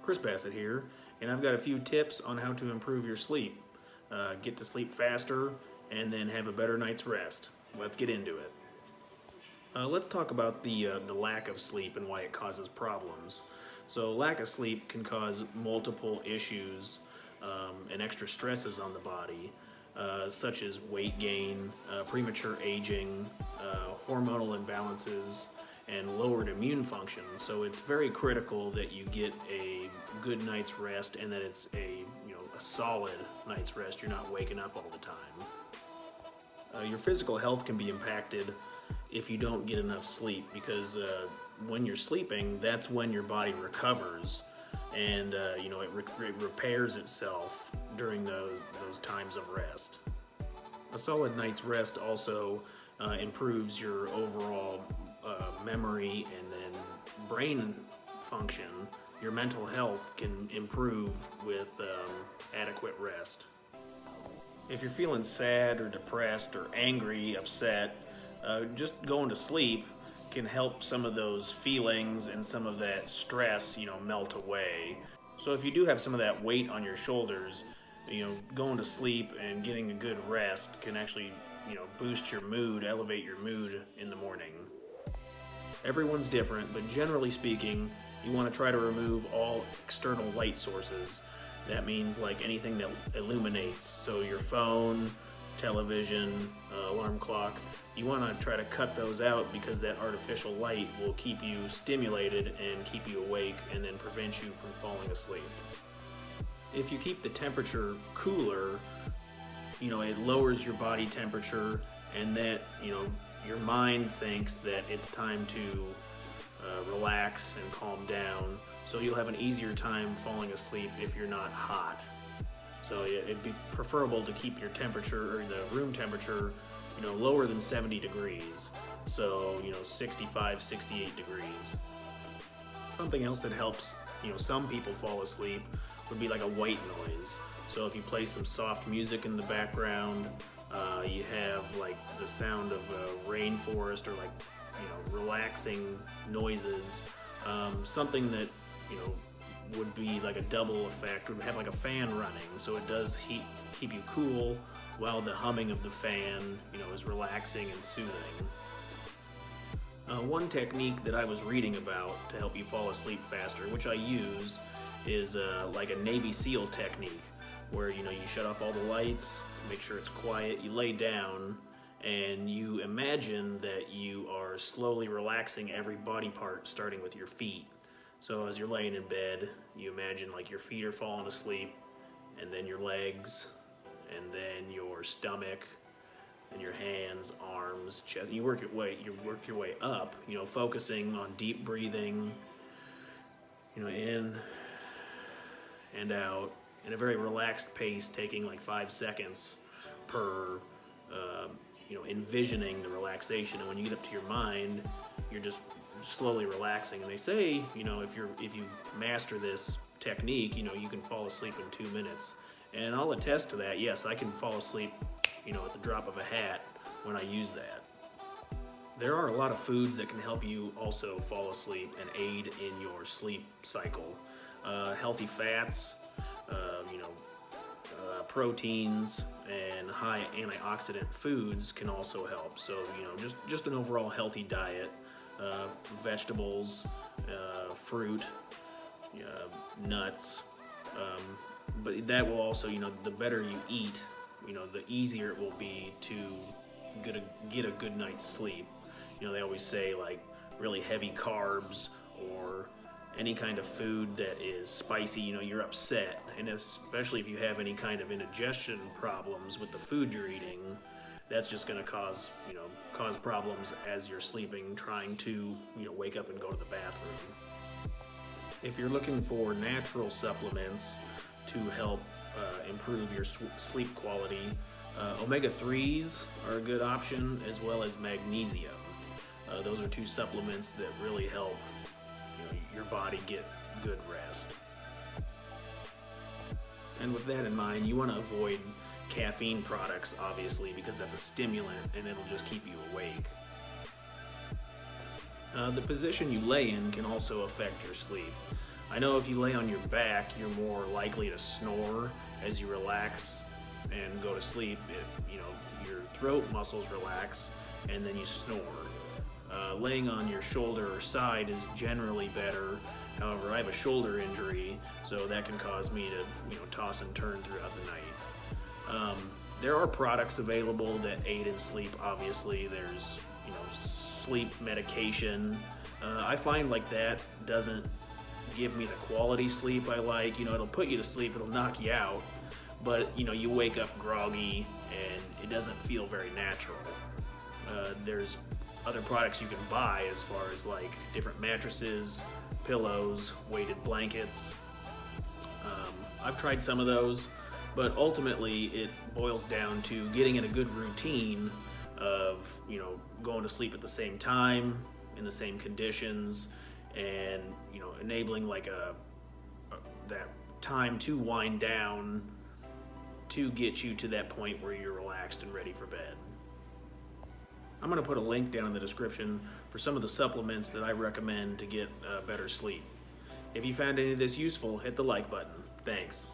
Chris Bassett here, and I've got a few tips on how to improve your sleep. Get to sleep faster, and then have a better night's rest. Let's get into it. Let's talk about the lack of sleep and why it causes problems. So lack of sleep can cause multiple issues and extra stresses on the body, such as weight gain, premature aging, hormonal imbalances, and lowered immune function. So it's very critical that you get a good night's rest and that it's a solid night's rest. You're not waking up all the time. Your physical health can be impacted if you don't get enough sleep, because when you're sleeping, that's when your body recovers, and it repairs itself during those times of rest. A solid night's rest also improves your overall memory and then brain function. Your mental health can improve with adequate rest. If you're feeling sad or depressed or angry, upset, just going to sleep can help some of those feelings and some of that stress, melt away. So if you do have some of that weight on your shoulders, going to sleep and getting a good rest can actually, boost your mood, elevate your mood in the morning. Everyone's different, but generally speaking, you want to try to remove all external light sources. That means like anything that illuminates, so your phone, television, alarm clock. You want to try to cut those out, because that artificial light will keep you stimulated and keep you awake and then prevent you from falling asleep. If you keep the temperature cooler, it lowers your body temperature, and that, your mind thinks that it's time to relax and calm down, so you'll have an easier time falling asleep if you're not hot. So it'd be preferable to keep your temperature, or the room temperature, lower than 70 degrees. So, 65, 68 degrees. Something else that helps, some people fall asleep would be like a white noise. So if you play some soft music in the background, you have like the sound of a rainforest, or like, relaxing noises, something that, would be like a double effect, would have like a fan running, so it does keep you cool while the humming of the fan, is relaxing and soothing. One technique that I was reading about to help you fall asleep faster, which I use, is like a Navy SEAL technique, where you shut off all the lights, make sure it's quiet, you lay down, and you imagine that you are slowly relaxing every body part, starting with your feet. So as you're laying in bed, you imagine like your feet are falling asleep, and then your legs, and then your stomach, and your hands, arms, chest. You work your way up, focusing on deep breathing, in and out, in a very relaxed pace, taking like 5 seconds per, envisioning the relaxation. And when you get up to your mind, you're just slowly relaxing. And they say, if you master this technique, you can fall asleep in 2 minutes. And I'll attest to that. Yes, I can fall asleep, at the drop of a hat when I use that. There are a lot of foods that can help you also fall asleep and aid in your sleep cycle. Healthy fats, proteins, and high antioxidant foods can also help. So, just an overall healthy diet, vegetables, fruit, nuts, but that will also, the better you eat, the easier it will be to get a good night's sleep. They always say like really heavy carbs or any kind of food that is spicy, you're upset, and especially if you have any kind of indigestion problems with the food you're eating, that's just going to cause problems as you're sleeping, trying to, wake up and go to the bathroom. If you're looking for natural supplements to help improve your sleep quality, omega-3s are a good option, as well as magnesium. Those are two supplements that really help your body get good rest. And with that in mind, you want to avoid caffeine products, obviously, because that's a stimulant and it'll just keep you awake. The position you lay in can also affect your sleep. I know if you lay on your back, you're more likely to snore as you relax and go to sleep. If your throat muscles relax and then you snore. Laying on your shoulder or side is generally better. However, I have a shoulder injury, so that can cause me to toss and turn throughout the night. There are products available that aid in sleep. Obviously, there's sleep medication. I find like that doesn't give me the quality sleep I like. It'll put you to sleep, it'll knock you out, but you wake up groggy and it doesn't feel very natural. There's other products you can buy as far as like different mattresses, pillows, weighted blankets. I've tried some of those, but ultimately it boils down to getting in a good routine of going to sleep at the same time, in the same conditions, and enabling like that time to wind down to get you to that point where you're relaxed and ready for bed. I'm going to put a link down in the description for some of the supplements that I recommend to get better sleep. If you found any of this useful, hit the like button. Thanks.